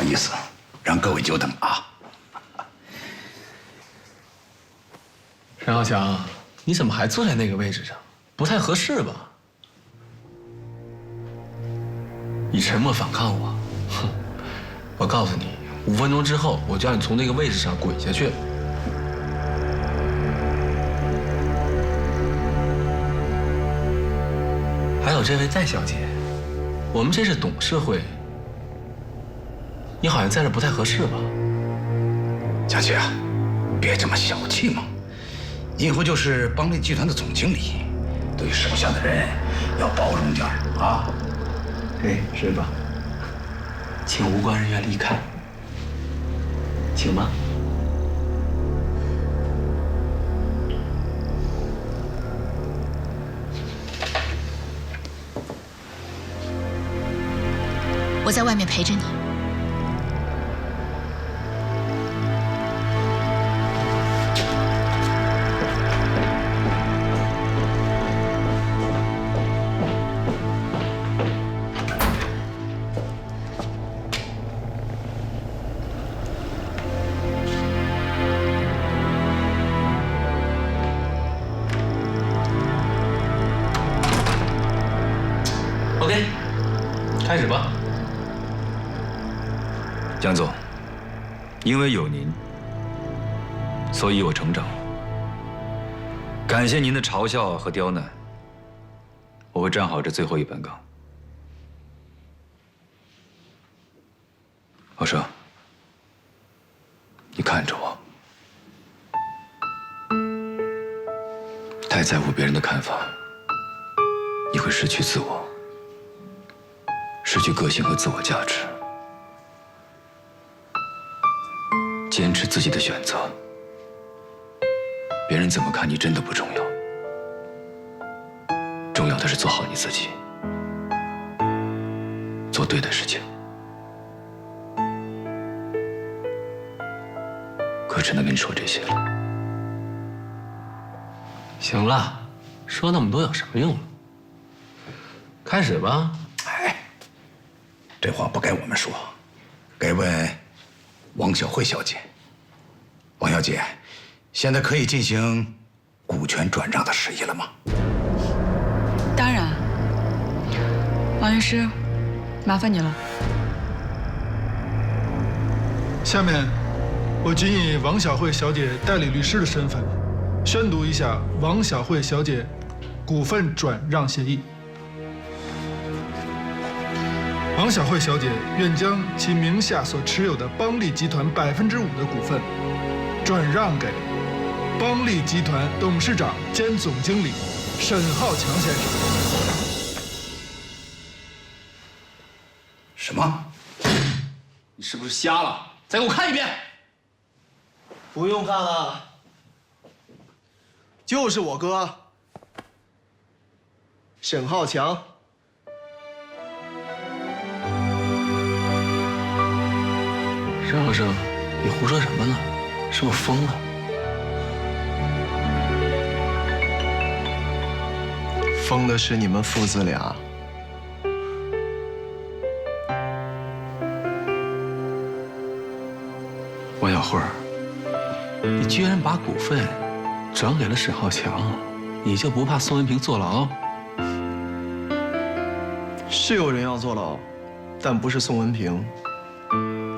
意思，让各位久等啊。沈浩强，你怎么还坐在那个位置上？不太合适吧？以沉默反抗我，哼！我告诉你，5分钟之后，我就让你从那个位置上滚下去。还有这位戴小姐，我们这是董事会，你好像在这不太合适吧？佳琪啊，别这么小气嘛！你以后就是邦利集团的总经理，对手下的人要包容点啊。是吧？请无关人员离开，请吧。我在外面陪着你。OK， 开始吧。江总，因为有您，所以我成长。感谢您的嘲笑和刁难，我会站好这最后一本岗。我说，你看着我，太在乎别人的看法，你会失去自我，失去个性和自我价值。坚持自己的选择，别人怎么看你真的不重要，重要的是做好你自己，做对的事情。可只能跟你说这些了。行了，说那么多有什么用？开始吧。哎，这话不该我们说，该问王小慧小姐。王小姐，现在可以进行股权转让的事宜了吗？当然，王律师，麻烦你了。下面，我谨以王小慧小姐代理律师的身份，宣读一下王小慧小姐股份转让协议。王小慧小姐愿将其名下所持有的邦利集团5%的股份转让给邦利集团董事长兼总经理沈浩强先生。什么？你是不是瞎了？再给我看一遍。不用看了，就是我哥，沈浩强。沈老生，你胡说什么呢？是不是疯了？疯的是你们父子俩。王小慧，你居然把股份转给了沈浩强，你就不怕宋文平坐牢？是有人要坐牢，但不是宋文平，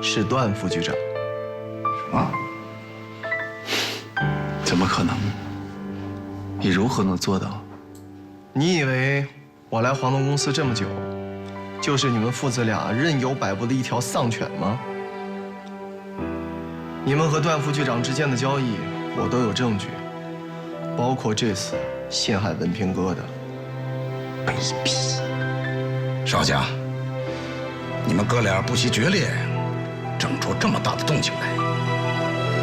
是段副局长。什么？怎么可能？你如何能做到？你以为我来黄东公司这么久，就是你们父子俩任由摆布的一条丧犬吗？你们和段副局长之间的交易，我都有证据，包括这次陷害文平哥的。卑鄙！少侠，你们哥俩不惜决裂，整出这么大的动静来，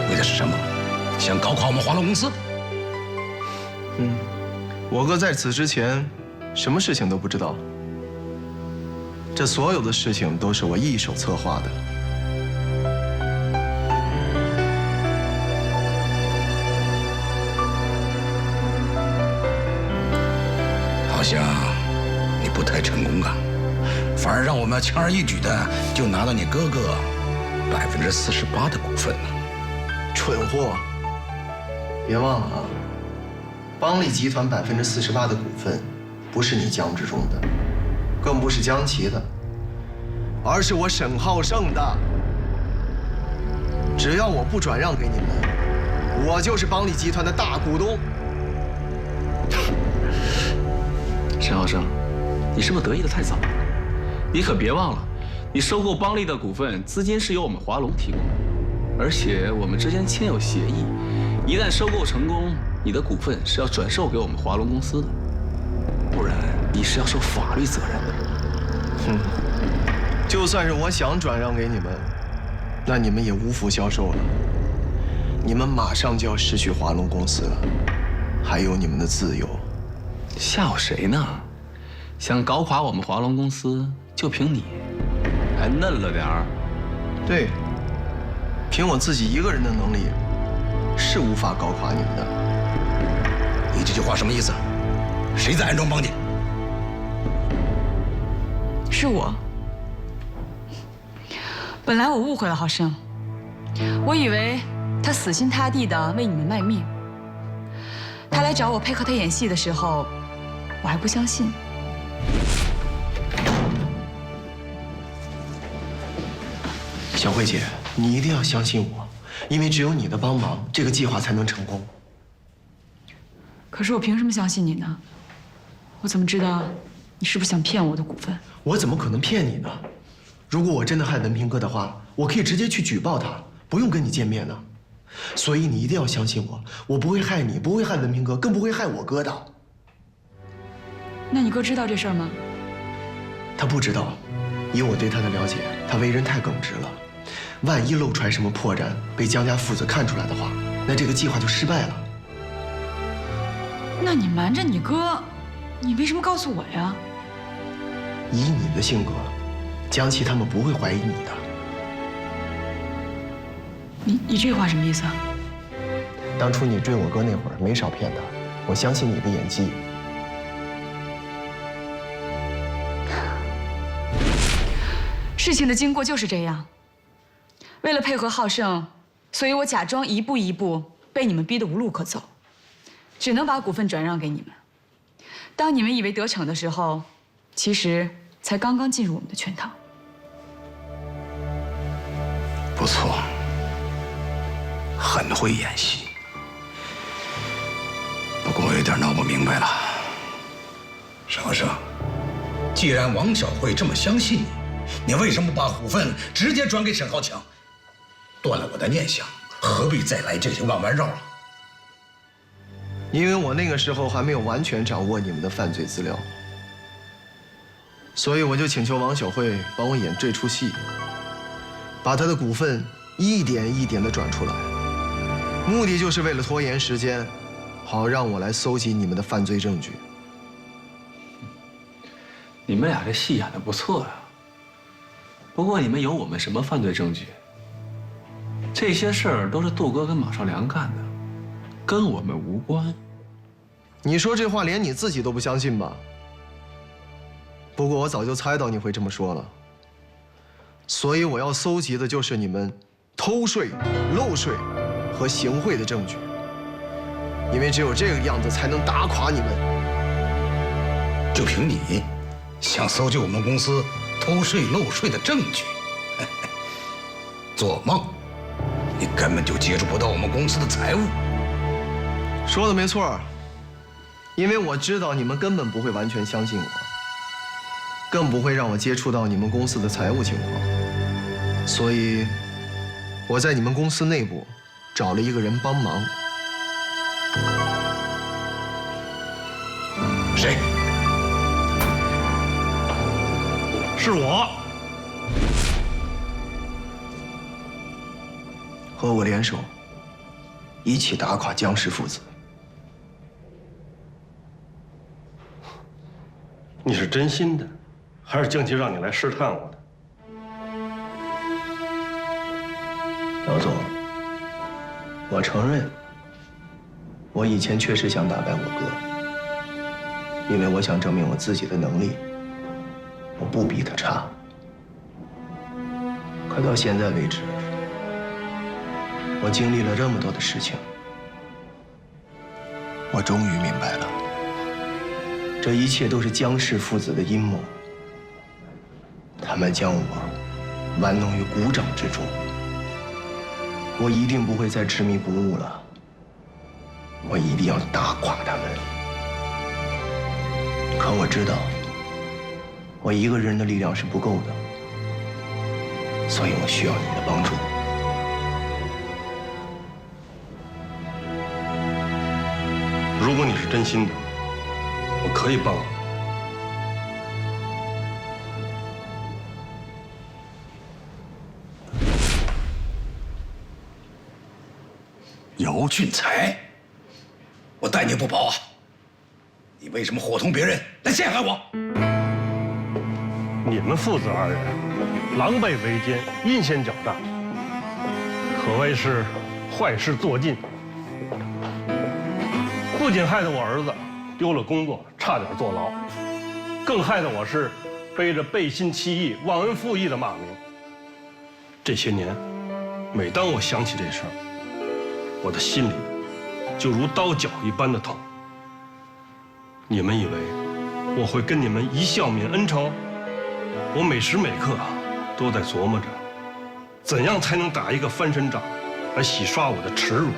为的是什么？想搞垮我们华龙公司？我哥在此之前，什么事情都不知道。这所有的事情都是我一手策划的。好像你不太成功啊，反而让我们轻而易举的就拿到你哥哥48%的股份呢？蠢货！别忘了啊，邦利集团48%的股份，不是你江之中的，更不是江琪的，而是我沈浩胜的。只要我不转让给你们，我就是邦利集团的大股东。沈浩生，你是不是得意的太早了？你可别忘了，你收购邦利的股份资金是由我们华龙提供的，而且我们之间签有协议，一旦收购成功，你的股份是要转售给我们华龙公司的，不然你是要受法律责任的。哼，就算是我想转让给你们，那你们也无福消受了。你们马上就要失去华龙公司了，还有你们的自由。吓唬谁呢？想搞垮我们华龙公司，就凭你，还嫩了点儿。对，凭我自己一个人的能力，是无法搞垮你们的。你这句话什么意思？谁在暗中帮你？是我。本来我误会了浩生，我以为他死心塌地的为你们卖命。他来找我配合他演戏的时候，我还不相信。小慧姐，你一定要相信我，因为只有你的帮忙，这个计划才能成功。可是我凭什么相信你呢？我怎么知道你是不是想骗我的股份？我怎么可能骗你呢？如果我真的害文平哥的话，我可以直接去举报他，不用跟你见面呢。所以你一定要相信我，我不会害你，不会害文平哥，更不会害我哥的。那你哥知道这事儿吗？他不知道，以我对他的了解，他为人太耿直了。万一露出来什么破绽，被江家父子看出来的话，那这个计划就失败了。那你瞒着你哥，你为什么告诉我呀？以你的性格，江琪他们不会怀疑你的。你这话什么意思啊？当初你追我哥那会儿，没少骗他。我相信你的演技。事情的经过就是这样。为了配合浩胜，所以我假装一步一步被你们逼得无路可走，只能把股份转让给你们。当你们以为得逞的时候，其实才刚刚进入我们的圈套。不错，很会演戏。不过我有点闹不明白了，沈和生，既然王小慧这么相信你，你为什么把股份直接转给沈浩强？断了我的念想，何必再来这些弯弯绕啊？因为我那个时候还没有完全掌握你们的犯罪资料，所以我就请求王小慧帮我演这出戏，把她的股份一点一点地转出来，目的就是为了拖延时间，好让我来搜集你们的犯罪证据。你们俩这戏演得不错呀。不过你们有我们什么犯罪证据？这些事儿都是杜哥跟马少良干的，跟我们无关。你说这话连你自己都不相信吧？不过我早就猜到你会这么说了，所以我要搜集的就是你们偷税、漏税和行贿的证据，因为只有这个样子才能打垮你们。就凭你，想搜集我们公司偷税漏税的证据？做梦！你根本就接触不到我们公司的财务。说的没错，因为我知道你们根本不会完全相信我，更不会让我接触到你们公司的财务情况，所以我在你们公司内部找了一个人帮忙。谁？是我。和我联手，一起打垮江氏父子。你是真心的，还是江琪让你来试探我的？老总，我承认，我以前确实想打败我哥，因为我想证明我自己的能力，我不比他差。可到现在为止，我经历了这么多的事情，我终于明白了，这一切都是江氏父子的阴谋。他们将我玩弄于股掌之中，我一定不会再执迷不悟了。我一定要打垮他们。可我知道，我一个人的力量是不够的，所以我需要你的帮助。如果你是真心的，我可以帮你。姚俊才，我待你不薄啊！你为什么伙同别人来陷害我？你们父子二人狼狈为奸，阴险狡诈，可谓是坏事做尽。不仅害得我儿子丢了工作，差点坐牢，更害得我是背着背信弃义、忘恩负义的骂名。这些年，每当我想起这事儿，我的心里就如刀绞一般的痛。你们以为我会跟你们一笑泯恩仇？我每时每刻都在琢磨着，怎样才能打一个翻身仗，来洗刷我的耻辱？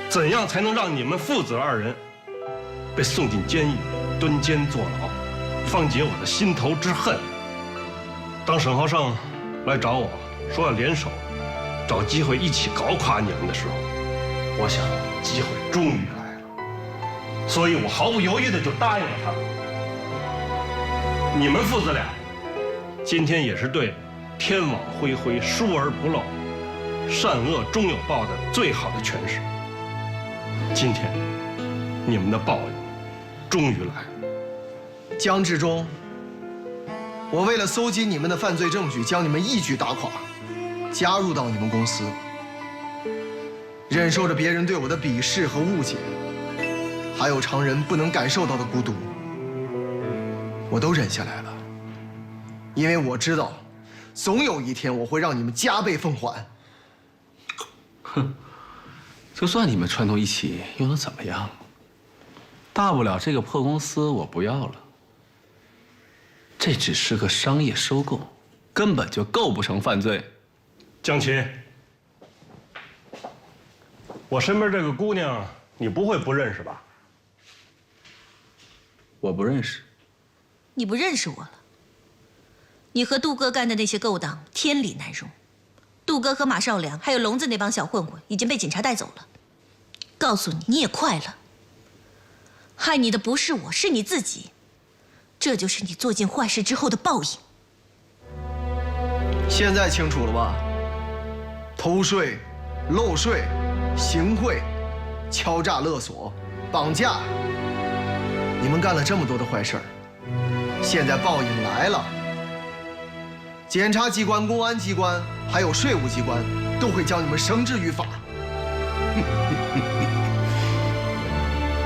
怎样才能让你们父子二人被送进监狱，蹲监坐牢，放解我的心头之恨？当沈浩胜来找我说要联手，找机会一起搞垮你们的时候，我想机会终于来了，所以我毫不犹豫的就答应了他们。你们父子俩今天也是对天网恢恢，疏而不漏，善恶终有报的最好的诠释。今天你们的报应终于来了。江志忠，我为了搜集你们的犯罪证据，将你们一举打垮，加入到你们公司，忍受着别人对我的鄙视和误解，还有常人不能感受到的孤独，我都忍下来了，因为我知道，总有一天我会让你们加倍奉还。哼，就算你们串通一起，又能怎么样？大不了这个破公司我不要了。这只是个商业收购，根本就构不成犯罪。江琴，我身边这个姑娘，你不会不认识吧？我不认识。你不认识我了？你和杜哥干的那些勾当，天理难容。杜哥和马少良还有聋子那帮小混混已经被警察带走了。告诉你，你也快了。害你的不是我，是你自己。这就是你做尽坏事之后的报应。现在清楚了吧？偷税、漏税、行贿、敲诈勒索、绑架，你们干了这么多的坏事儿，现在报应来了。检察机关、公安机关还有税务机关都会将你们绳之于法。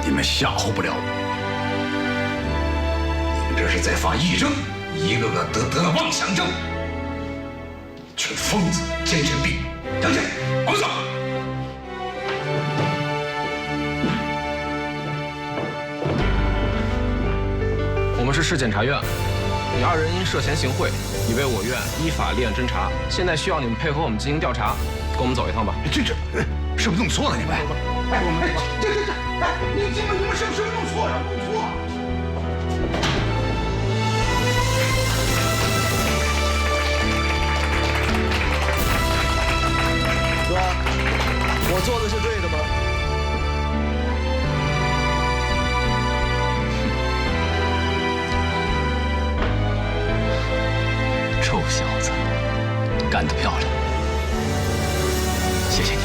你们吓唬不了我，你们这是在发癔症，一个个得了妄想症，群疯子、精神病！杨震，往走！我们是市检察院，你二人因涉嫌行贿，已被我院依法立案侦查，现在需要你们配合我们进行调查，跟我们走一趟吧。这是不是弄错了？你们？你们是不是弄错了？弄错了！哥，我做的是对的吗？臭小子，干得漂亮！谢谢你，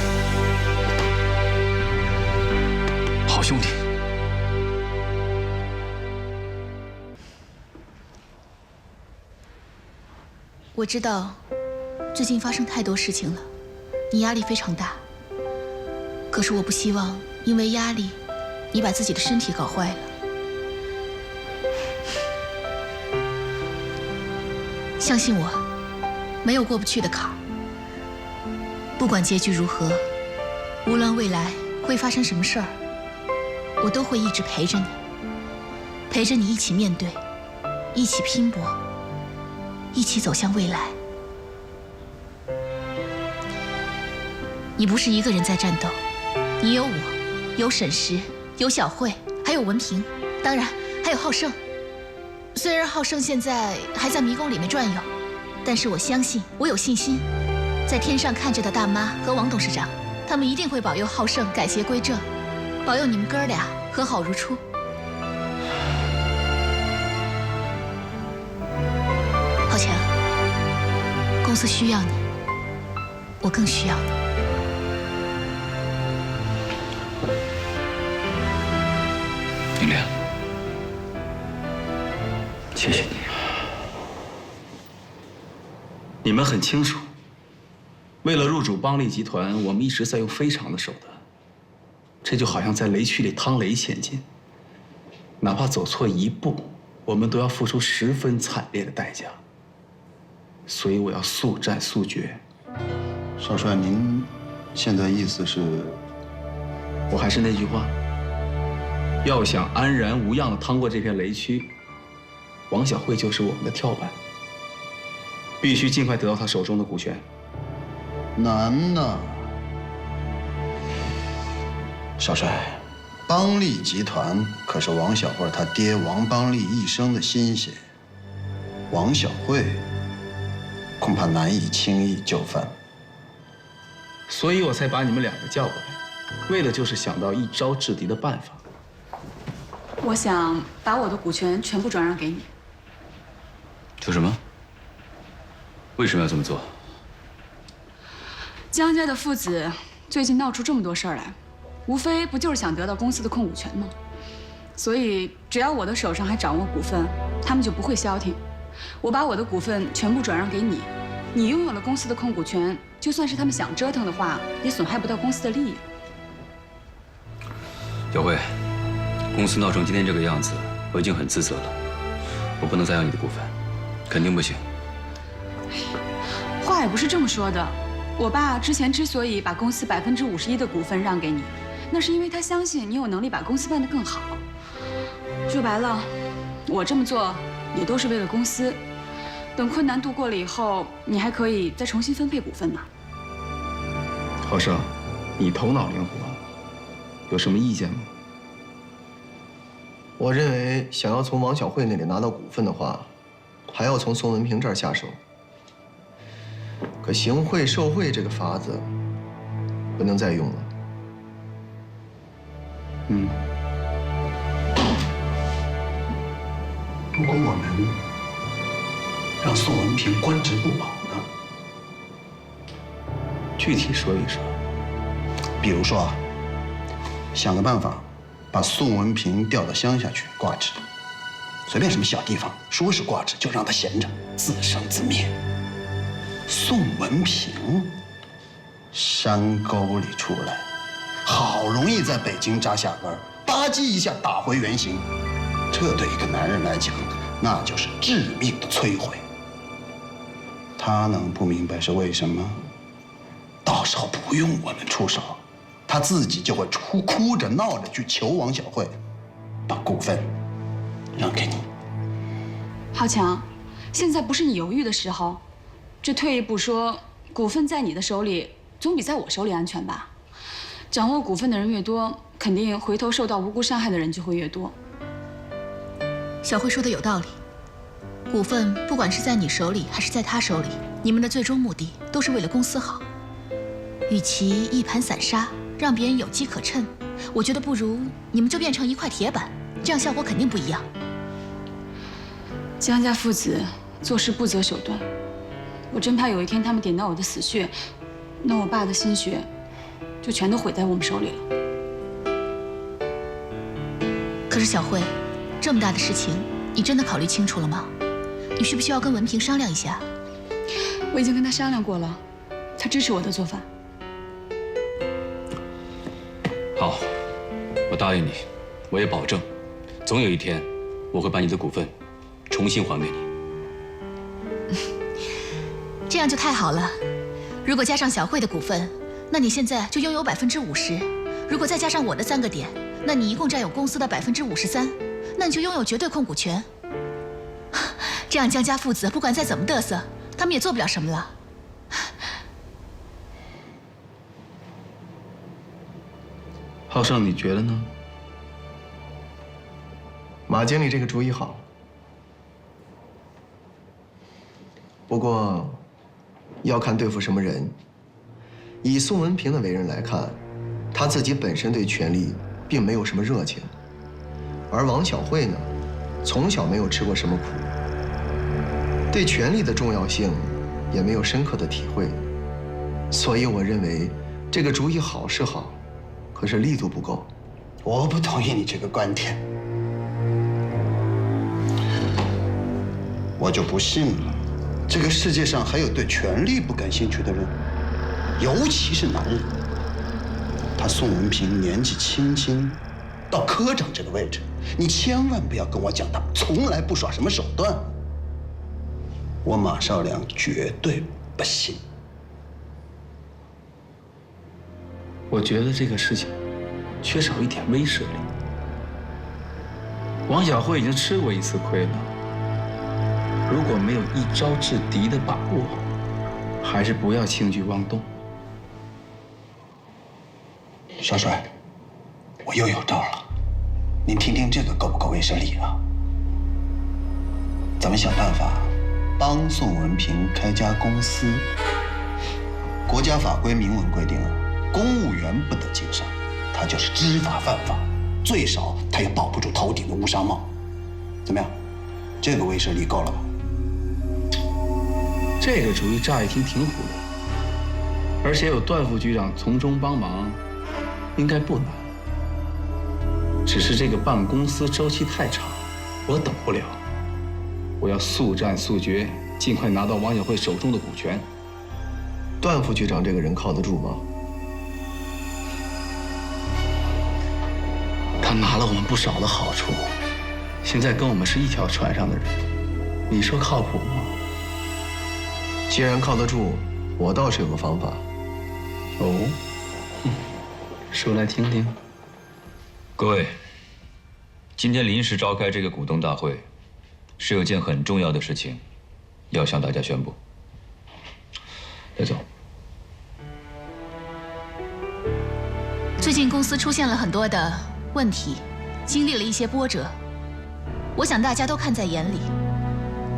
好兄弟。我知道，最近发生太多事情了，你压力非常大。可是我不希望因为压力，你把自己的身体搞坏了。相信我，没有过不去的坎儿。不管结局如何，无论未来会发生什么事儿，我都会一直陪着你，陪着你一起面对，一起拼搏，一起走向未来。你不是一个人在战斗，你有我，有沈石，有小慧，还有文平，当然还有浩胜。虽然浩胜现在还在迷宫里面转悠，但是我相信，我有信心，在天上看着的大妈和王董事长，他们一定会保佑浩胜改邪归正，保佑你们哥俩和好如初。浩强，公司需要你，我更需要你。明亮，谢谢你。你们很清楚，为了入主邦利集团，我们一直在用非常的手段。这就好像在雷区里趟雷前进，哪怕走错一步，我们都要付出十分惨烈的代价。所以我要速战速决。少帅，您现在意思是？我还是那句话，要想安然无恙地趟过这片雷区，王小慧就是我们的跳板。必须尽快得到他手中的股权。难呐，少帅，邦利集团可是王小慧他爹王邦利一生的心血，王小慧恐怕难以轻易就范。所以我才把你们两个叫过来，为的就是想到一招制敌的办法。我想把我的股权全部转让给你。说什么？为什么要这么做？江家的父子最近闹出这么多事儿来，无非不就是想得到公司的控股权吗？所以只要我的手上还掌握股份，他们就不会消停。我把我的股份全部转让给你，你拥有了公司的控股权，就算是他们想折腾的话，也损害不到公司的利益。小慧，公司闹成今天这个样子，我已经很自责了。我不能再要你的股份，肯定不行。话也不是这么说的。我爸之前之所以把公司51%的股份让给你，那是因为他相信你有能力把公司办得更好。说白了，我这么做也都是为了公司。等困难度过了以后，你还可以再重新分配股份嘛。浩生，你头脑灵活，有什么意见吗？我认为，想要从王小慧那里拿到股份的话，还要从宋文平这儿下手。可行贿受贿这个法子，不能再用了。如果我们让宋文平官职不保呢？具体说一说。比如说啊，想个办法，把宋文平调到乡下去挂职，随便什么小地方，说是挂职就让他闲着，自生自灭。宋文平，山沟里出来，好容易在北京扎下根儿，吧唧一下打回原形，这对一个男人来讲，那就是致命的摧毁。他能不明白是为什么？到时候不用我们出手，他自己就会哭着闹着去求王小慧，把股份让给你。浩强，现在不是你犹豫的时候。这退一步说，股份在你的手里，总比在我手里安全吧？掌握股份的人越多，肯定回头受到无辜伤害的人就会越多。小慧说的有道理，股份不管是在你手里还是在他手里，你们的最终目的都是为了公司好。与其一盘散沙，让别人有机可乘，我觉得不如你们就变成一块铁板，这样效果肯定不一样。江家父子做事不择手段，我真怕有一天他们点到我的死穴，那我爸的心血就全都毁在我们手里了。可是小慧，这么大的事情，你真的考虑清楚了吗？你需不需要跟文平商量一下？我已经跟他商量过了，他支持我的做法。好，我答应你，我也保证，总有一天，我会把你的股份重新还给你。这这样就太好了。如果加上小慧的股份，那你现在就拥有50%。如果再加上我的3个点，那你一共占有公司的53%，那你就拥有绝对控股权。这样江家父子不管再怎么嘚瑟，他们也做不了什么了。浩胜，你觉得呢？马经理这个主意好，不过要看对付什么人。以宋文平的为人来看，他自己本身对权力并没有什么热情，而王小慧呢，从小没有吃过什么苦，对权力的重要性也没有深刻的体会，所以我认为这个主意好是好，可是力度不够。我不同意你这个观点，我就不信了，这个世界上还有对权力不感兴趣的人，尤其是男人。他宋文平年纪轻轻到科长这个位置，你千万不要跟我讲他从来不耍什么手段。我马少良绝对不信。我觉得这个事情缺少一点威慑力。王小慧已经吃过一次亏了，如果没有一招制敌的把握，还是不要轻举妄动。少帅，我又有招了，您听听这个够不够威慑力啊？咱们想办法帮宋文平开家公司。国家法规明文规定啊，公务员不得经商，他就是知法犯法，最少他也保不住头顶的乌纱帽。怎么样？这个威慑力够了吧？这个主意乍一听挺虎的，而且有段副局长从中帮忙，应该不难。只是这个办公司周期太长，我等不了。我要速战速决，尽快拿到王小慧手中的股权。段副局长这个人靠得住吗？他拿了我们不少的好处，现在跟我们是一条船上的人，你说靠谱吗？既然靠得住，我倒是有个方法。哦，说来听听。各位，今天临时召开这个股东大会，是有件很重要的事情，要向大家宣布。戴总，最近公司出现了很多的问题，经历了一些波折，我想大家都看在眼里，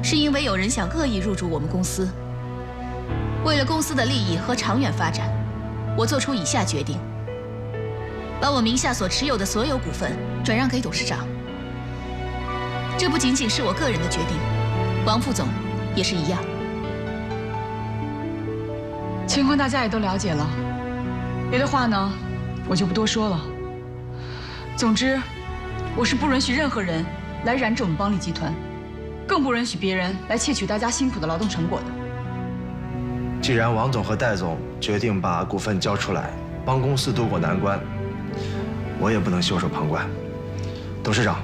是因为有人想恶意入驻我们公司。为了公司的利益和长远发展，我做出以下决定：把我名下所持有的所有股份转让给董事长。这不仅仅是我个人的决定，王副总也是一样。情况大家也都了解了，别的话呢，我就不多说了。总之，我是不允许任何人来染指我们邦利集团，更不允许别人来窃取大家辛苦的劳动成果的。既然王总和戴总决定把股份交出来，帮公司渡过难关，我也不能袖手旁观。董事长，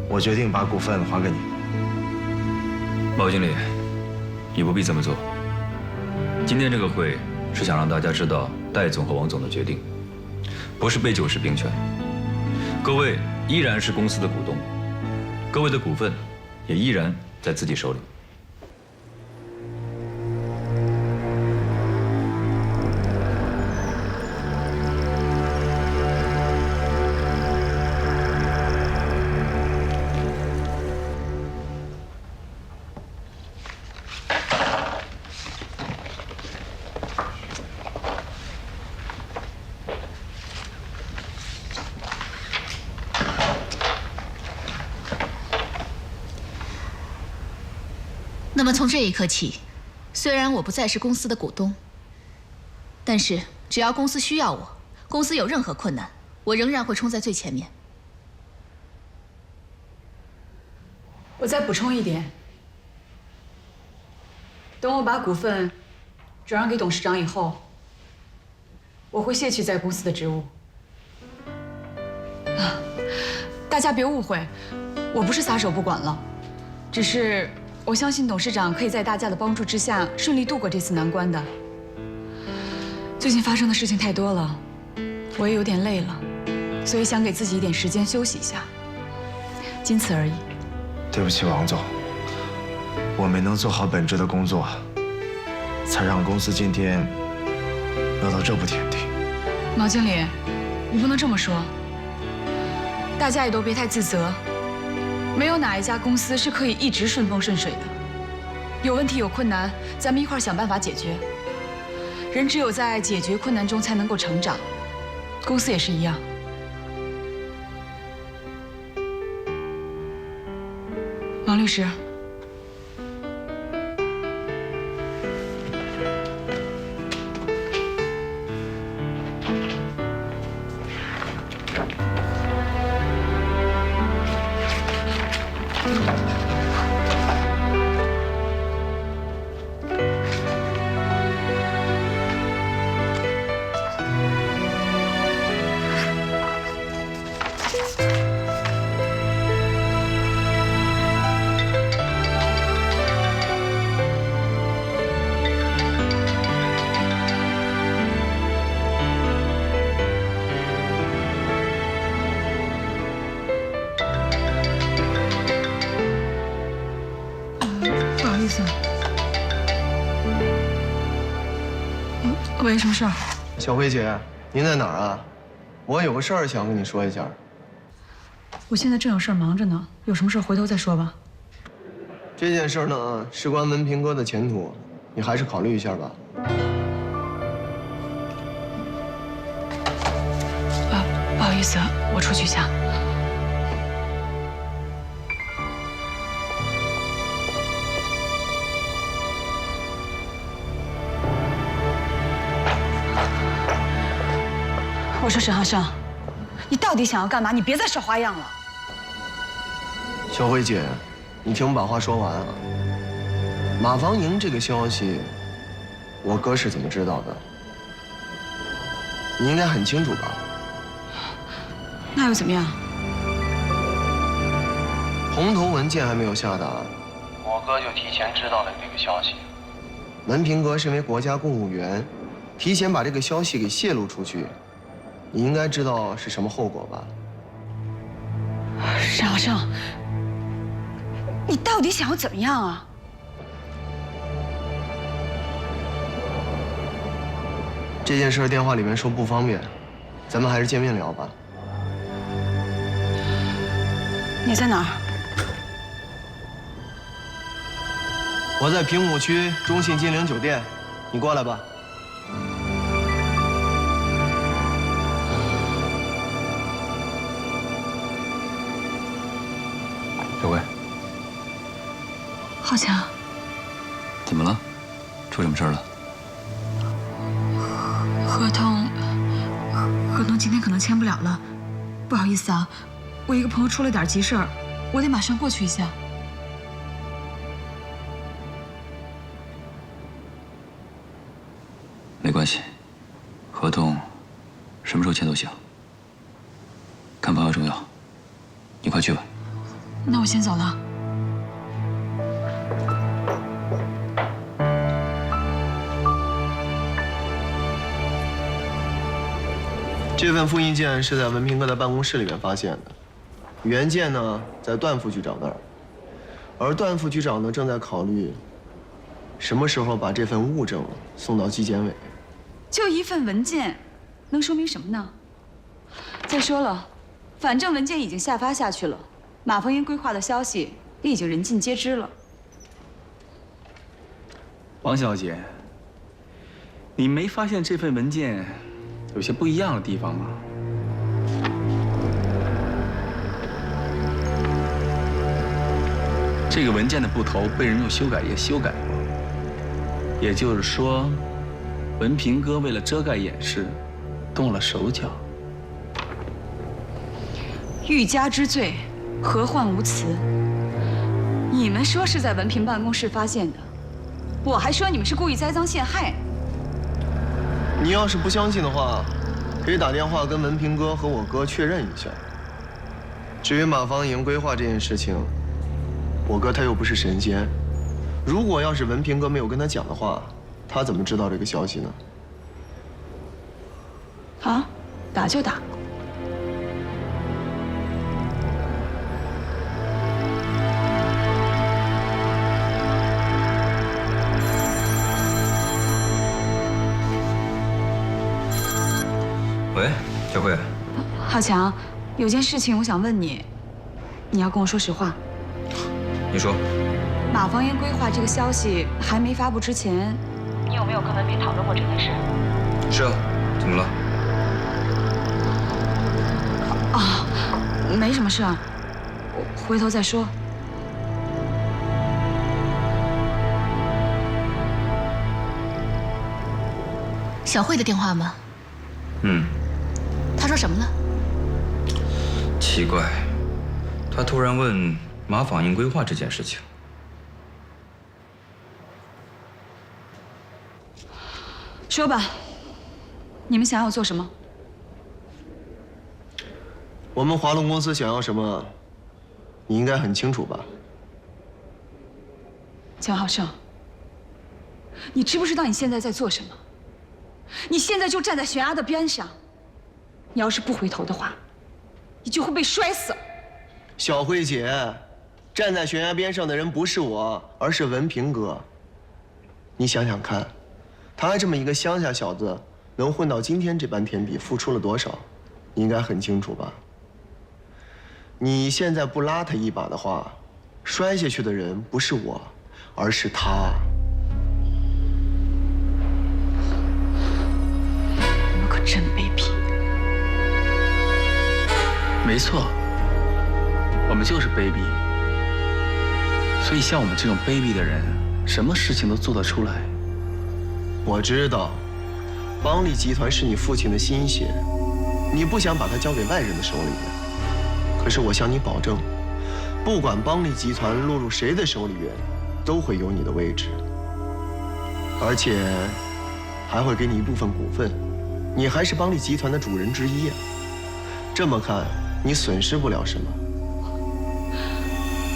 我决定把股份还给你。毛经理，你不必这么做。今天这个会是想让大家知道戴总和王总的决定，不是杯酒释兵权。各位依然是公司的股东，各位的股份也依然在自己手里。那么从这一刻起，虽然我不再是公司的股东，但是只要公司需要我，公司有任何困难，我仍然会冲在最前面。我再补充一点，等我把股份转让给董事长以后，我会卸去在公司的职务。大家别误会，我不是撒手不管了，只是我相信董事长可以在大家的帮助之下顺利度过这次难关的。最近发生的事情太多了，我也有点累了，所以想给自己一点时间休息一下，仅此而已。对不起，王总，我没能做好本职的工作，才让公司今天落到这步田地。毛经理，你不能这么说。大家也都别太自责，没有哪一家公司是可以一直顺风顺水的。有问题有困难，咱们一块儿想办法解决。人只有在解决困难中才能够成长，公司也是一样。王律师。喂，什么事儿？小慧姐，您在哪儿啊？我有个事儿想跟你说一下。我现在正有事儿忙着呢，有什么事儿回头再说吧。这件事呢，事关文凭哥的前途，你还是考虑一下吧。不好意思，我出去一下。我说沈浩胜，你到底想要干嘛？你别再耍花样了。小慧姐，你听我把话说完啊。马房营这个消息，我哥是怎么知道的？你应该很清楚吧？那又怎么样？红头文件还没有下达，我哥就提前知道了这个消息。文凭阁身为国家公务员，提前把这个消息给泄露出去。你应该知道是什么后果吧？沈浩胜，你到底想要怎么样啊？这件事电话里面说不方便，咱们还是见面聊吧。你在哪儿？我在平谷区中信金陵酒店，你过来吧。小慧，浩强，怎么了？出什么事了？合同今天可能签不了了，不好意思啊，我一个朋友出了点急事儿，我得马上过去一下。没关系，合同什么时候签都行。看朋友重要，你快去吧。那我先走了。这份复印件是在文凭阁的办公室里面发现的，原件呢在段副局长那儿，而段副局长呢正在考虑什么时候把这份物证送到纪检委。就一份文件，能说明什么呢？再说了，反正文件已经下发下去了。马凤英规划的消息也已经人尽皆知了。王小姐，你没发现这份文件有些不一样的地方吗？这个文件的部头被人用修改液修改过，也就是说，文凭阁为了遮盖掩饰，动了手脚。欲加之罪，何患无辞？你们说是在文凭办公室发现的，我还说你们是故意栽赃陷害。你要是不相信的话，可以打电话跟文凭阁和我哥确认一下。至于马芳营规划这件事情，我哥他又不是神仙，如果要是文平哥没有跟他讲的话，他怎么知道这个消息呢？好，打就打。喂，小慧。浩强，有件事情我想问你，你要跟我说实话。你说。马房烟规划这个消息还没发布之前，你有没有跟文平讨论过这件事？是啊，怎么了？啊，没什么事，我回头再说。小慧的电话吗？嗯。她说什么了？奇怪，她突然问马坊印规划这件事情。说吧，你们想要做什么？我们华龙公司想要什么，你应该很清楚吧？江浩胜，你知不知道你现在在做什么？你现在就站在悬崖的边上，你要是不回头的话，你就会被摔死。小慧姐，站在悬崖边上的人不是我，而是文平哥。你想想看，他这么一个乡下小子，能混到今天这般田地，付出了多少？你应该很清楚吧？你现在不拉他一把的话，摔下去的人不是我，而是他。你们可真卑鄙！没错，我们就是卑鄙。所以像我们这种卑鄙的人，什么事情都做得出来。我知道，邦利集团是你父亲的心血，你不想把它交给外人的手里面。可是我向你保证，不管邦利集团落入谁的手里边，都会有你的位置，而且还会给你一部分股份，你还是邦利集团的主人之一啊。这么看，你损失不了什么。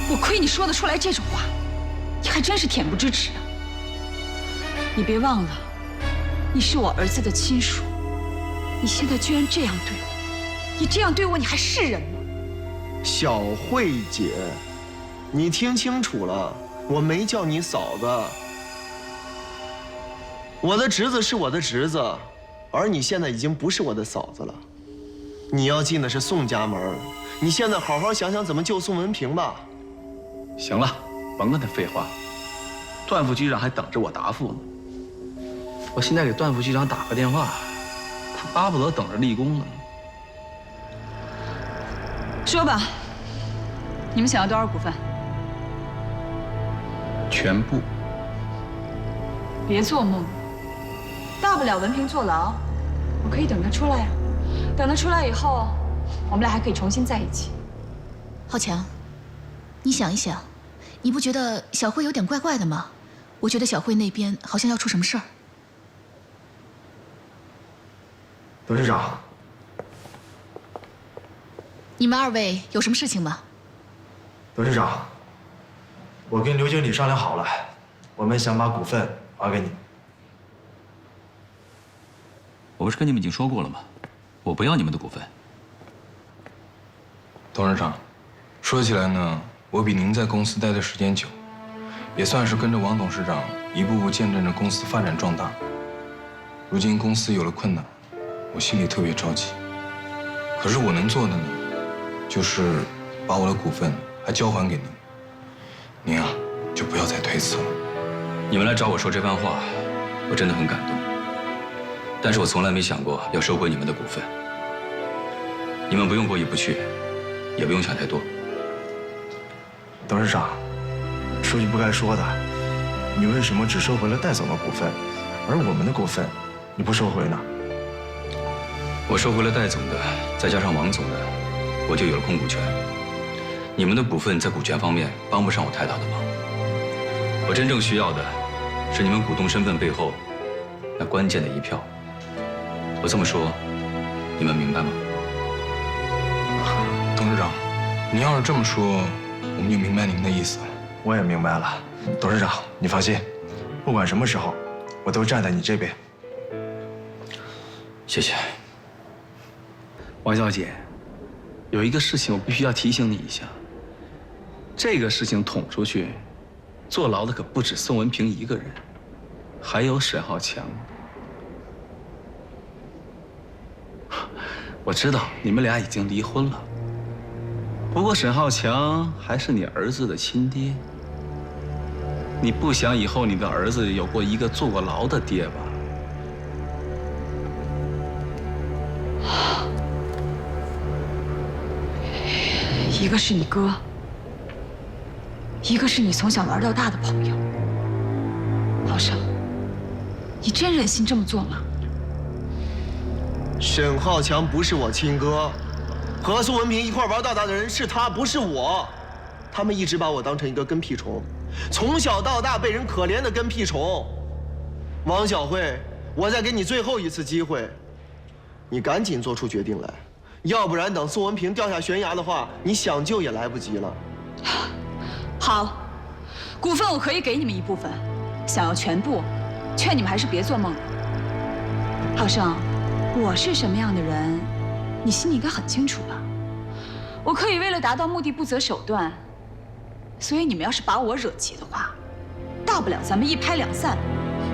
我亏你说得出来这种话，你还真是恬不知耻啊！你别忘了，你是我儿子的亲属，你现在居然这样对我，你这样对我，你还是人吗？小慧姐，你听清楚了，我没叫你嫂子。我的侄子是我的侄子，而你现在已经不是我的嫂子了。你要进的是宋家门，你现在好好想想怎么救宋文平吧。行了，甭跟他废话，段副局长还等着我答复呢。我现在给段副局长打个电话，他巴不得等着立功呢。说吧，你们想要多少股份？全部。别做梦，大不了文平坐牢，我可以等他出来呀。等他出来以后，我们俩还可以重新在一起。浩强，你想一想，你不觉得小慧有点怪怪的吗？我觉得小慧那边好像要出什么事儿。董事长，你们二位有什么事情吗？董事长，我跟刘经理商量好了，我们想把股份还给你。我不是跟你们已经说过了吗？我不要你们的股份。董事长，说起来呢，我比您在公司待的时间久，也算是跟着王董事长一步步见证着公司发展壮大。如今公司有了困难，我心里特别着急。可是我能做的呢，就是把我的股份还交还给您。您啊，就不要再推辞了。你们来找我说这番话，我真的很感动。但是我从来没想过要收回你们的股份。你们不用过意不去，也不用想太多。董事长，说句不该说的，你为什么只收回了戴总的股份，而我们的股份你不收回呢？我收回了戴总的，再加上王总的，我就有了控股权。你们的股份在股权方面帮不上我太大的忙。我真正需要的是你们股东身份背后那关键的一票。我这么说，你们明白吗？董事长，您要是这么说，我们就明白您的意思了。我也明白了。董事长，你放心，不管什么时候，我都站在你这边。谢谢。王小姐，有一个事情我必须要提醒你一下。这个事情捅出去，坐牢的可不止宋文平一个人，还有沈浩强。我知道你们俩已经离婚了，不过沈浩强还是你儿子的亲爹。你不想以后你的儿子有过一个坐过牢的爹吧？一个是你哥，一个是你从小玩到大的朋友。浩生，你真忍心这么做吗？沈浩强不是我亲哥，和苏文平一块玩到大的人是他，不是我。他们一直把我当成一个跟屁虫，从小到大被人可怜的跟屁虫。王小慧，我再给你最后一次机会，你赶紧做出决定来，要不然等苏文平掉下悬崖的话，你想救也来不及了。好，股份我可以给你们一部分，想要全部，劝你们还是别做梦了。浩生，我是什么样的人，你心里应该很清楚吧？我可以为了达到目的不择手段，所以你们要是把我惹急的话，大不了咱们一拍两散，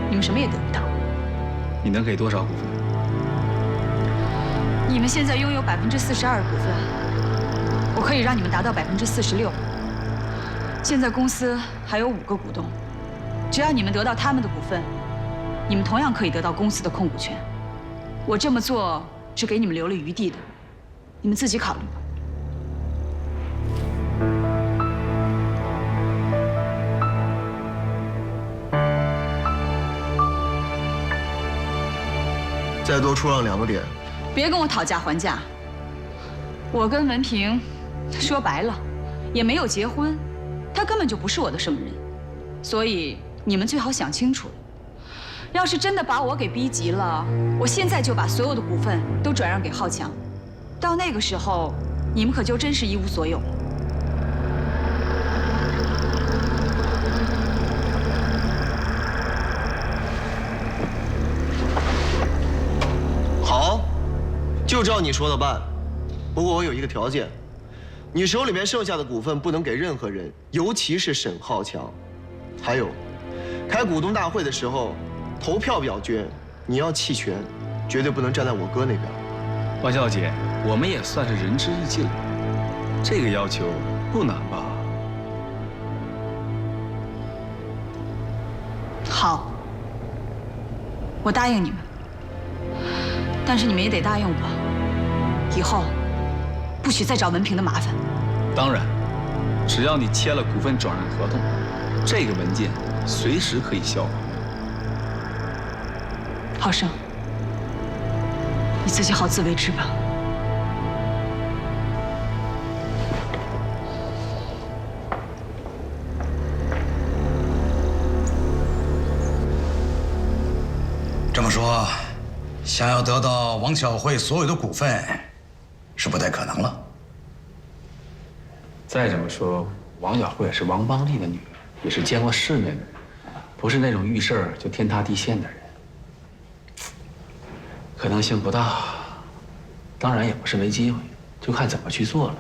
你们什么也得不到。你能给多少股份？你们现在拥有42%股份，我可以让你们达到46%。现在公司还有5个股东，只要你们得到他们的股份，你们同样可以得到公司的控股权。我这么做是给你们留了余地的，你们自己考虑吧。再多出让2个点。别跟我讨价还价。我跟文平，说白了，也没有结婚，他根本就不是我的什么人，所以你们最好想清楚了。要是真的把我给逼急了，我现在就把所有的股份都转让给浩强，到那个时候，你们可就真是一无所有了。好，就照你说的办。不过我有一个条件，你手里面剩下的股份不能给任何人，尤其是沈浩强。还有，开股东大会的时候，投票表决你要弃权，绝对不能站在我哥那边。王小姐，我们也算是仁至义尽了，这个要求不难吧？好，我答应你们，但是你们也得答应我，以后不许再找文平的麻烦。当然，只要你签了股份转让合同，这个文件随时可以销毁。浩生，你自己好自为之吧。这么说，想要得到王小慧所有的股份，是不太可能了。再这么说，王小慧是王邦利的女儿，也是见过世面的人，不是那种遇事儿就天塌地陷的人。可能性不大，当然也不是没机会，就看怎么去做了。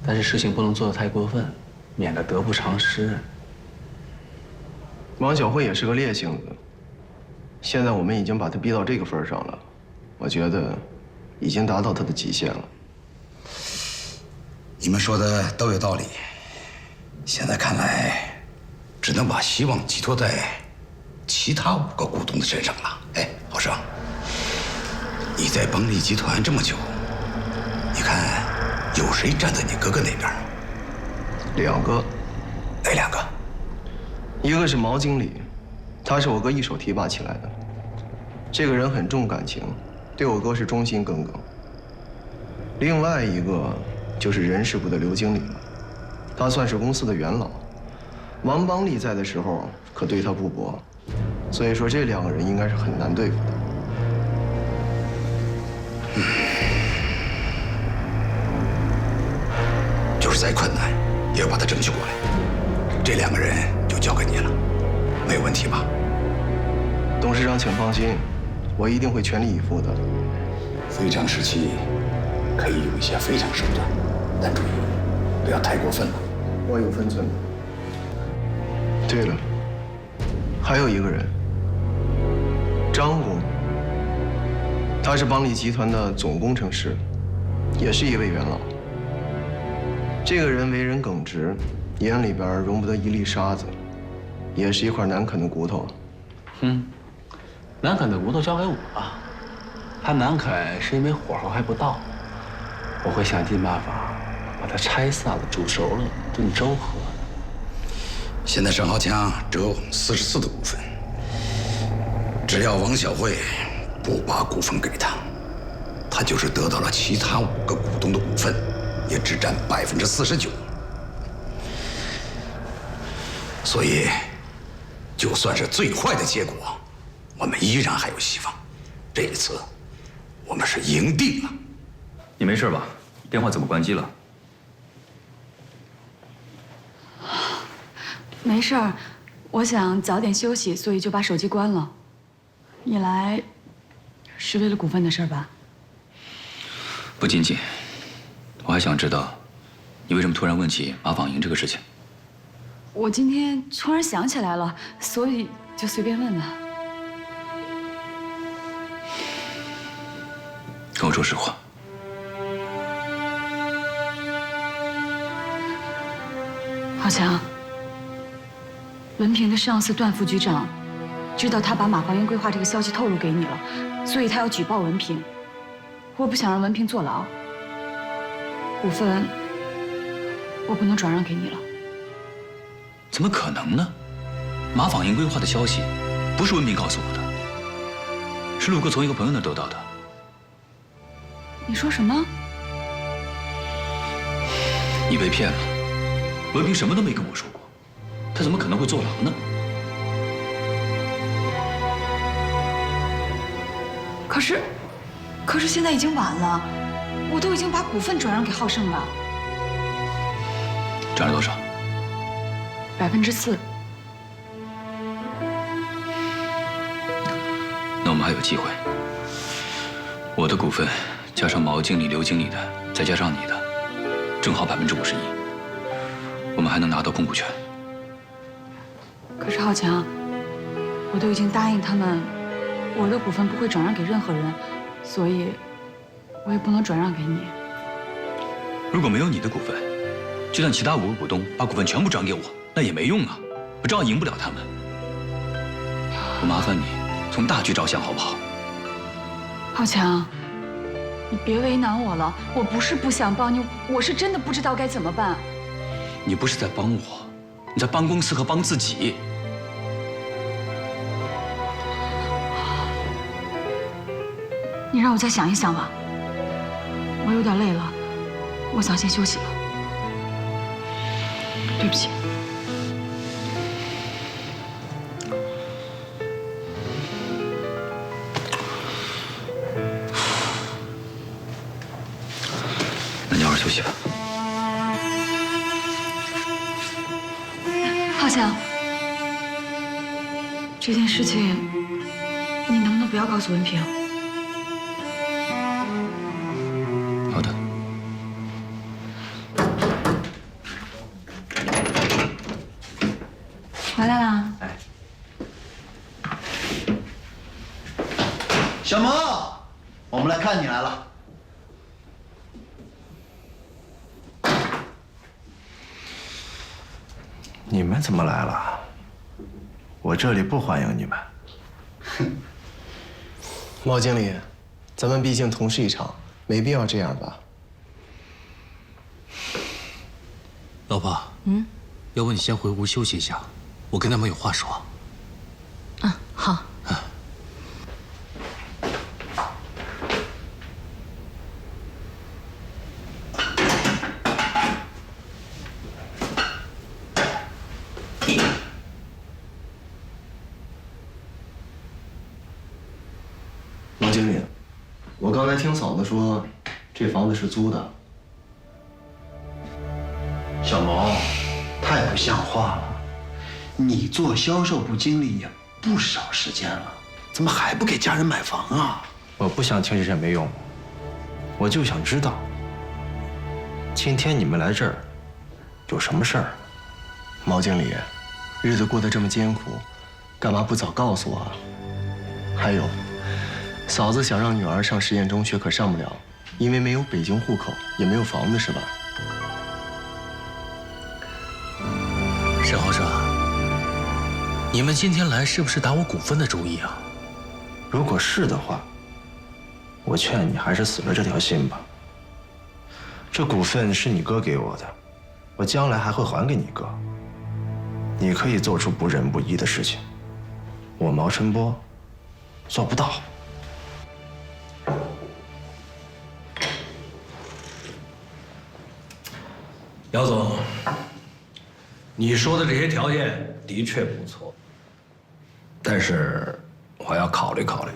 但是事情不能做得太过分，免得得不偿失。王小慧也是个烈性子，现在我们已经把她逼到这个份上了，我觉得已经达到她的极限了。你们说的都有道理，现在看来，只能把希望寄托在其他5个股东的身上了。哎，浩生，你在邦利集团这么久，你看有谁站在你哥哥那边？2个。哪2个？一个是毛经理，他是我哥一手提拔起来的，这个人很重感情，对我哥是忠心耿耿。另外一个就是人事部的刘经理了，他算是公司的元老，王邦利在的时候可对他不薄，所以说这2个人应该是很难对付的。就是再困难，也要把他争取过来。这2个人就交给你了，没有问题吧？董事长，请放心，我一定会全力以赴的。非常时期可以用一些非常手段，但注意不要太过分了。我有分寸的。对了，还有一个人，张工，他是邦利集团的总工程师，也是一位元老。这个人为人耿直，眼里边容不得一粒沙子，也是一块难啃的骨头。难啃的骨头交给我吧，他难啃是因为火候还不到，我会想尽办法把它拆散了、煮熟了炖粥喝。现在沈浩强只有44的股份，只要王小慧不把股份给他，他就是得到了其他5个股东的股份，也只占49%。所以，就算是最坏的结果，我们依然还有希望。这一次，我们是赢定了。你没事吧？电话怎么关机了？没事儿，我想早点休息，所以就把手机关了。你来是为了股份的事儿吧？不仅仅，我还想知道，你为什么突然问起马纺银这个事情？我今天突然想起来了，所以就随便问了。跟我说实话。浩强，文凭的上司段副局长知道他把马纺银规划这个消息透露给你了，所以他要举报文凭。我不想让文凭坐牢，股份我不能转让给你了。怎么可能呢？马纺银规划的消息不是文凭告诉我的，是陆哥从一个朋友那儿得到的。你说什么？你被骗了，文凭什么都没跟我说过，他怎么可能会坐牢呢？可是现在已经晚了，我都已经把股份转让给浩盛了。涨了多少4%。那我们还有机会。我的股份加上毛经理、刘经理的，再加上你的，正好51%，我们还能拿到控股权。可是浩强，我都已经答应他们，我的股份不会转让给任何人，所以我也不能转让给你。如果没有你的股份，就算其他5个股东把股份全部转给我，那也没用啊，我照样赢不了他们。我麻烦你从大局着想，好不好？浩强，你别为难我了，我不是不想帮你，我是真的不知道该怎么办。你不是在帮我，你在帮公司和帮自己。你让我再想一想吧，我有点累了，我想先休息了。对不起。那你好好休息吧。浩强，这件事情你能不能不要告诉文凭？好的。回来啦。哎，小萌，我们来看你来了。你们怎么来了？我这里不欢迎你们。毛经理，咱们毕竟同事一场，没必要这样吧？老婆，要不你先回屋休息一下，我跟他们有话说。嗯，好。毛经理，我刚才听嫂子说，这房子是租的。小毛，太不像话了！你做销售部经理也不少时间了，怎么还不给家人买房啊？我不想听这些没用，我就想知道，今天你们来这儿有什么事儿？毛经理，日子过得这么艰苦，干嘛不早告诉我啊？还有，嫂子想让女儿上实验中学，可上不了，因为没有北京户口，也没有房子，是吧？沈豪生，你们今天来是不是打我股份的主意啊？如果是的话，我劝你还是死了这条心吧。这股份是你哥给我的，我将来还会还给你哥。你可以做出不仁不义的事情，我毛春波做不到。姚总，你说的这些条件的确不错，但是我要考虑考虑，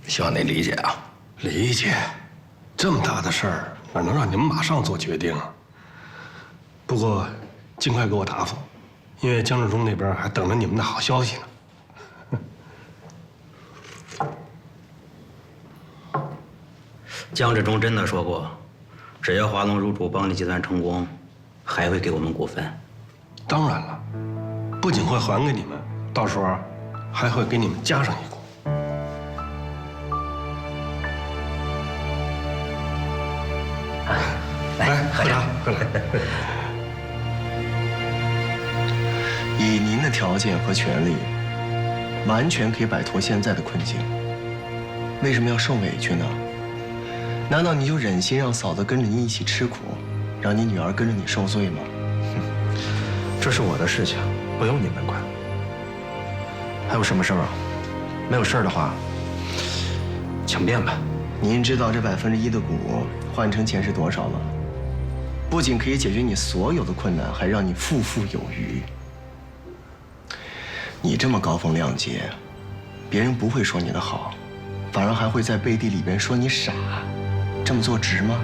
希望你理解啊。理解，这么大的事儿，哪能让你们马上做决定啊？不过，尽快给我答复，因为江志忠那边还等着你们的好消息呢。江志忠真的说过，只要华龙入主邦力集团成功，还会给我们股份。当然了，不仅会还给你们，到时候还会给你们加上一股。来，喝茶，喝来。以您的条件和权利，完全可以摆脱现在的困境。为什么要受委屈呢？难道你就忍心让嫂子跟着你一起吃苦，让你女儿跟着你受罪吗？这是我的事情，不用你们管。还有什么事儿啊？没有事儿的话，请便吧。您知道这1%的股换成钱是多少吗？不仅可以解决你所有的困难，还让你富富有余。你这么高风亮节，别人不会说你的好，反而还会在背地里边说你傻。这么做值吗？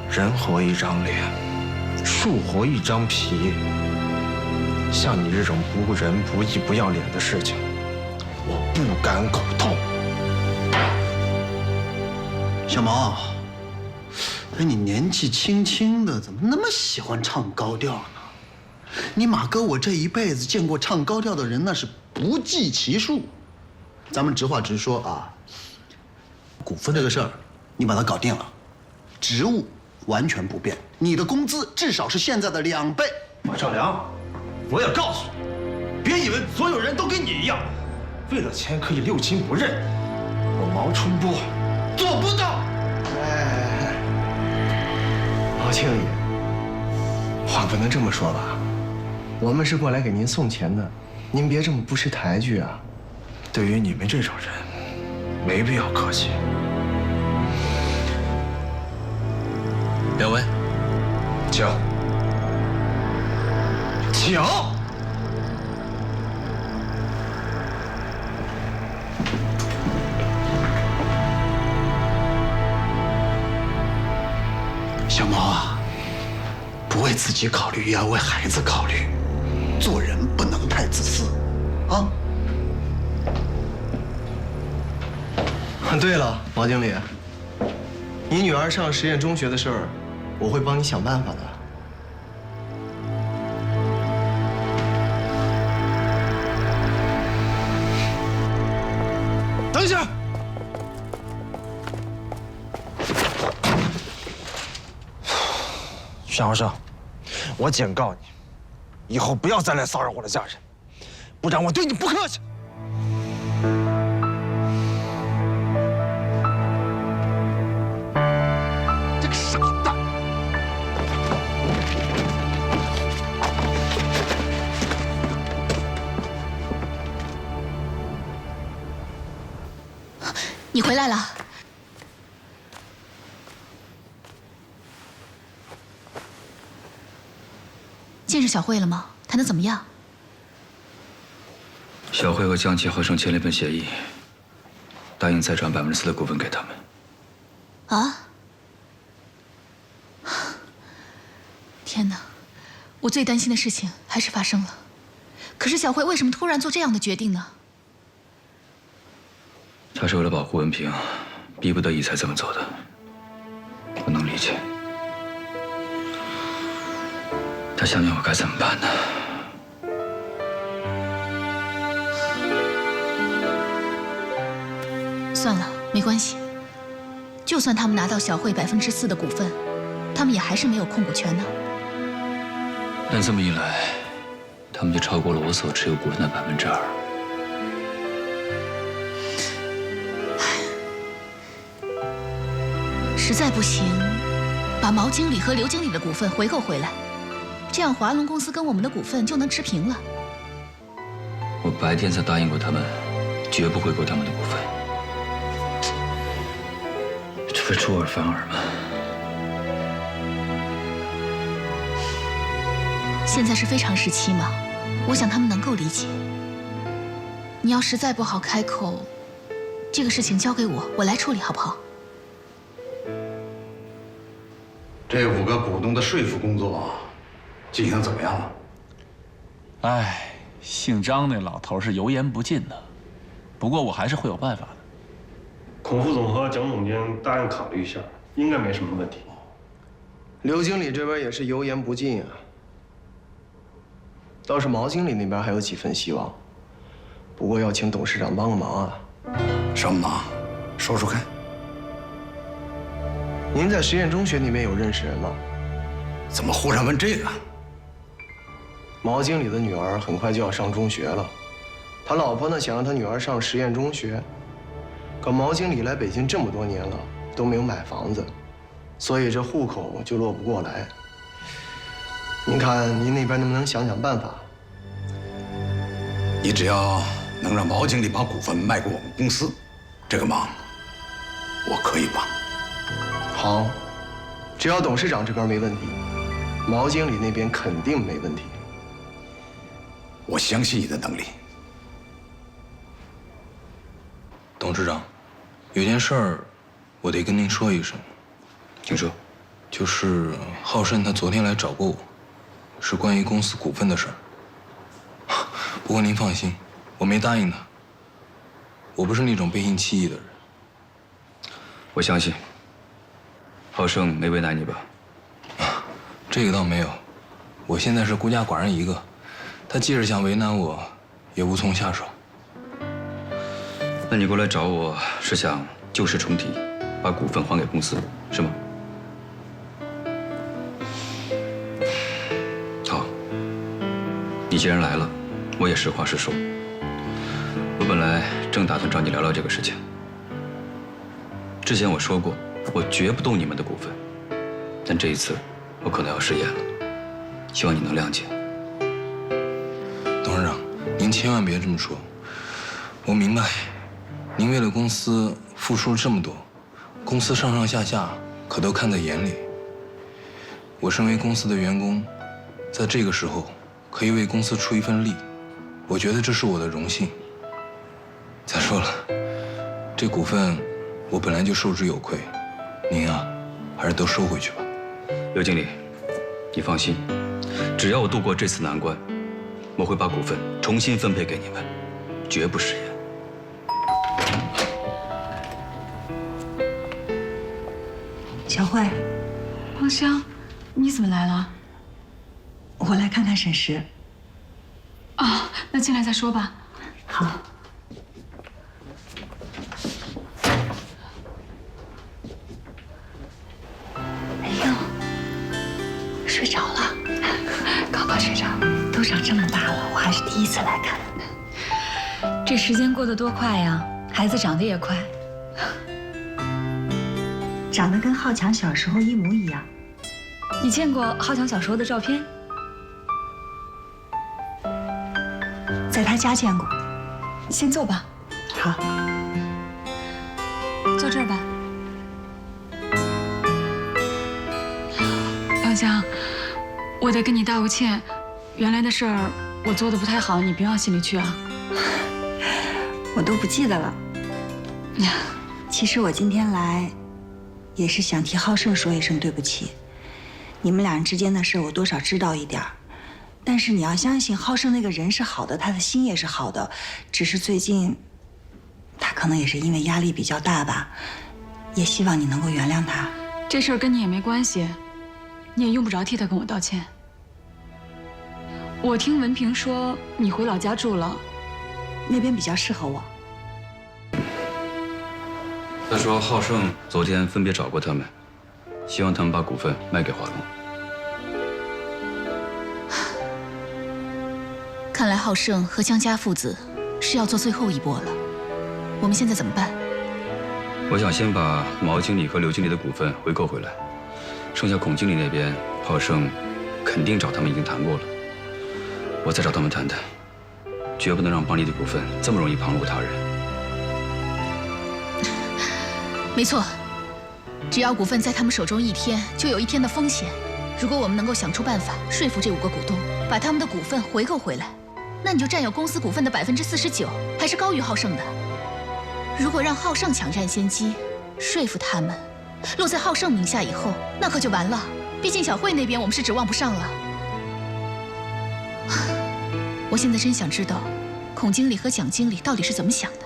人活一张脸，树活一张皮。像你这种不仁不义、不要脸的事情，我不敢苟同。小毛，哎，你年纪轻轻的，怎么那么喜欢唱高调呢？你马哥，我这一辈子见过唱高调的人那是不计其数。咱们直话直说啊，股份这个事儿，你把它搞定了，职务完全不变，你的工资至少是现在的2倍。马少良，我也告诉你，别以为所有人都跟你一样，为了钱可以六亲不认。我毛春波做不到。毛经理，话不能这么说吧？我们是过来给您送钱的，您别这么不识抬举啊！对于你们这种人，没必要客气。两位，请。请。小毛啊，不为自己考虑，也要为孩子考虑。做人不能太自私，啊！对了，毛经理，你女儿上实验中学的事儿，我会帮你想办法的。等一下。沈豪生，我警告你，以后不要再来骚扰我的家人，不然我对你不客气。这个傻蛋！你回来了。见识小慧了吗？谈得怎么样？小慧和江启豪生签了一份协议，答应再转4%的股份给他们。啊！天哪！我最担心的事情还是发生了。可是小慧为什么突然做这样的决定呢？他是为了保护文平，逼不得已才这么做的。我能理解。他想想我该怎么办呢？算了，没关系。就算他们拿到小慧4%的股份，他们也还是没有控股权呢。但这么一来，他们就超过了我所持有股份的2%。实在不行，把毛经理和刘经理的股份回购回来，这样华龙公司跟我们的股份就能持平了。我白天才答应过他们，绝不回购他们的股份。这不是出尔反尔吗？现在是非常时期嘛，我想他们能够理解。你要实在不好开口，这个事情交给我，我来处理，好不好？这5个股东的说服工作进行怎么样了？哎，姓张那老头是油盐不进的，不过我还是会有办法的。孔副总和蒋总监答应考虑一下，应该没什么问题。刘经理这边也是油盐不进啊，倒是毛经理那边还有几分希望，不过要请董事长帮个忙啊。什么忙？说说看。您在实验中学里面有认识人吗？怎么忽然问这个？毛经理的女儿很快就要上中学了，他老婆呢想让他女儿上实验中学，可毛经理来北京这么多年了都没有买房子，所以这户口就落不过来。您看您那边能不能想想办法？你只要能让毛经理把股份卖给我们公司，这个忙我可以帮。好，只要董事长这边没问题，毛经理那边肯定没问题。我相信你的能力。董事长，有件事儿，我得跟您说一声。请说。就是浩胜他昨天来找过我，是关于公司股份的事儿。不过您放心，我没答应他。我不是那种背信弃义的人。我相信。浩胜没为难你吧？这个倒没有，我现在是孤家寡人一个，他即使想为难我，也无从下手。那你过来找我是想旧事重提，把股份还给公司，是吗？好，你既然来了，我也实话实说。我本来正打算找你聊聊这个事情。之前我说过，我绝不动你们的股份，但这一次我可能要食言了，希望你能谅解。董事长，您千万别这么说。我明白，您为了公司付出了这么多，公司上上下下可都看在眼里。我身为公司的员工，在这个时候可以为公司出一份力，我觉得这是我的荣幸。再说了，这股份我本来就受之有愧，您啊，还是都收回去吧。刘经理，你放心，只要我度过这次难关，我会把股份重新分配给你们，绝不食言。小慧，王香，你怎么来了？我来看看沈石。啊，那进来再说吧。好。哎呦，睡着了，刚刚睡着。都长这么大了，我还是第一次来看。这时间过得多快呀，孩子长得也快。长得跟浩强小时候一模一样。你见过浩强小时候的照片？在他家见过。先坐吧。好。坐这儿吧。王香，我得跟你道个歉，原来的事儿我做的不太好，你别往心里去啊。我都不记得了。其实我今天来，也是想替浩胜说一声对不起。你们俩人之间的事我多少知道一点儿，但是你要相信，浩胜那个人是好的，他的心也是好的，只是最近，他可能也是因为压力比较大吧，也希望你能够原谅他。这事儿跟你也没关系，你也用不着替他跟我道歉。我听文平说你回老家住了，那边比较适合我。他说浩胜昨天分别找过他们，希望他们把股份卖给华龙。看来浩胜和江家父子是要做最后一波了。我们现在怎么办？我想先把毛经理和刘经理的股份回购回来，剩下孔经理那边，浩胜肯定找他们已经谈过了，我再找他们谈谈，绝不能让邦利的股份这么容易旁落他人。没错，只要股份在他们手中一天，就有一天的风险。如果我们能够想出办法说服这5个股东，把他们的股份回购回来，那你就占有公司股份的49%，还是高于浩胜的。如果让浩胜抢占先机，说服他们落在浩胜名下以后，那可就完了。毕竟小慧那边我们是指望不上了。我现在真想知道，孔经理和蒋经理到底是怎么想的。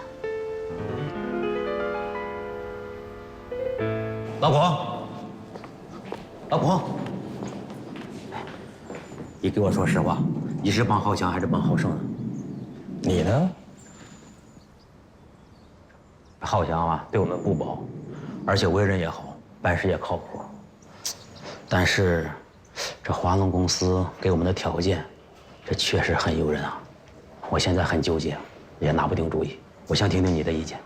老孔，老孔，你给我说实话，你是帮浩强还是帮浩胜呢？你呢？浩强啊，对我们不薄，而且为人也好，办事也靠谱。但是，这华龙公司给我们的条件，这确实很诱人啊。我现在很纠结，也拿不定主意。我想听听你的意见。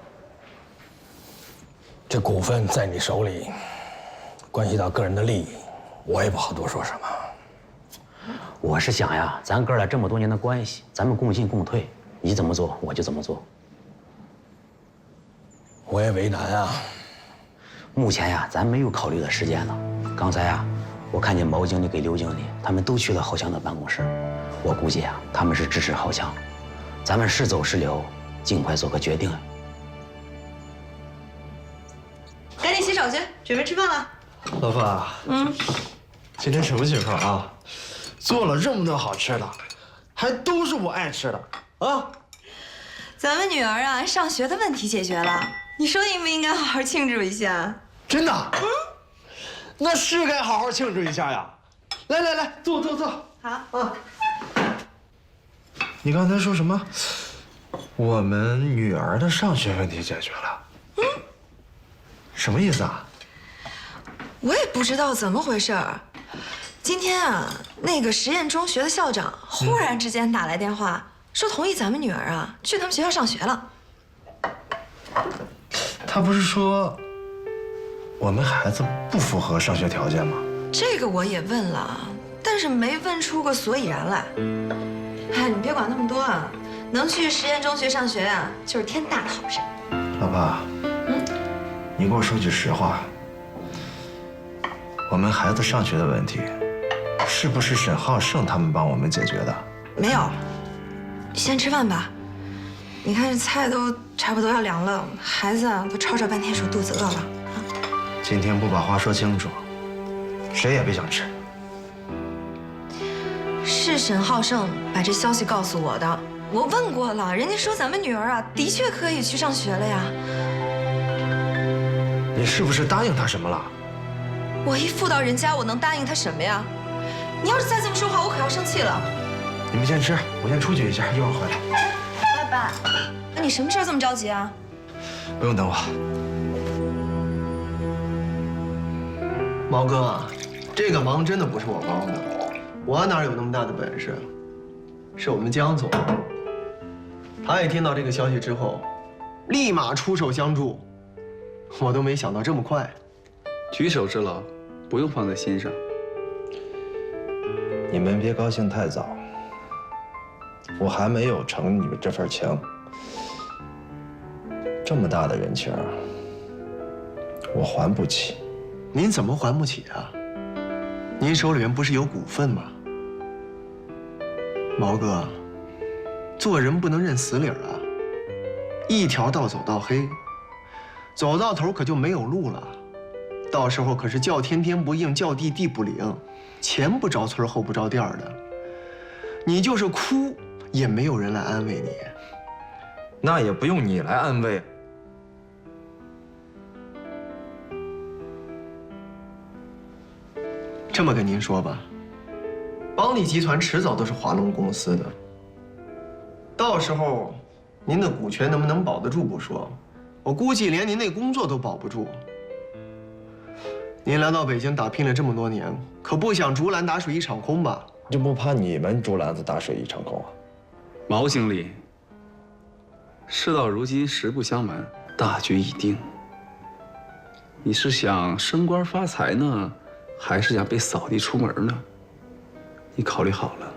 这股份在你手里，关系到个人的利益，我也不好多说什么。我是想呀，咱哥俩这么多年的关系，咱们共进共退，你怎么做我就怎么做。我也为难啊。目前呀，咱没有考虑的时间了。刚才呀，我看见毛经理给刘经理他们都去了浩强的办公室，我估计呀，他们是支持浩强。咱们是走是留，尽快做个决定。赶紧洗手去，准备吃饭了。老婆，今天什么情况啊？做了这么多好吃的，还都是我爱吃的啊！咱们女儿啊，上学的问题解决了，你说应不应该好好庆祝一下？真的？那是该好好庆祝一下呀！来来来，坐坐坐。好啊。你刚才说什么？我们女儿的上学问题解决了？什么意思啊？我也不知道怎么回事儿。今天啊，那个实验中学的校长忽然之间打来电话，说同意咱们女儿啊去他们学校上学了。他不是说我们孩子不符合上学条件吗？这个我也问了，但是没问出个所以然来。哎，你别管那么多啊，能去实验中学上学啊，就是天大的好事。老爸，你给我说句实话，我们孩子上学的问题，是不是沈浩胜他们帮我们解决的？没有，先吃饭吧。你看这菜都差不多要凉了，孩子啊都吵吵半天说肚子饿了。今天不把话说清楚，谁也别想吃。是沈浩胜把这消息告诉我的，我问过了，人家说咱们女儿啊的确可以去上学了呀。你是不是答应他什么了？我一妇道人家，我能答应他什么呀？你要是再这么说话，我可要生气了。你们先吃，我先出去一下，一会儿回来。爸爸，那你什么事儿这么着急啊？不用等我。毛哥，这个忙真的不是我帮的，我哪有那么大的本事？是我们江总，他一听到这个消息之后，立马出手相助，我都没想到这么快。举手之劳，不用放在心上。你们别高兴太早，我还没有承你们这份情。这么大的人情，我还不起。您怎么还不起啊？您手里面不是有股份吗？毛哥，做人不能认死理啊！一条道走到黑，走到头可就没有路了。到时候可是叫天天不应，叫地地不灵，前不着村后不着店的。你就是哭，也没有人来安慰你。那也不用你来安慰。这么跟您说吧，邦利集团迟早都是华龙公司的，到时候您的股权能不能保得住不说，我估计连您那工作都保不住。您来到北京打拼了这么多年，可不想竹篮打水一场空吧？就不怕你们竹篮子打水一场空啊？毛经理，事到如今实不相瞒，大局已定。你是想升官发财呢，还是想被扫地出门呢？你考虑好了？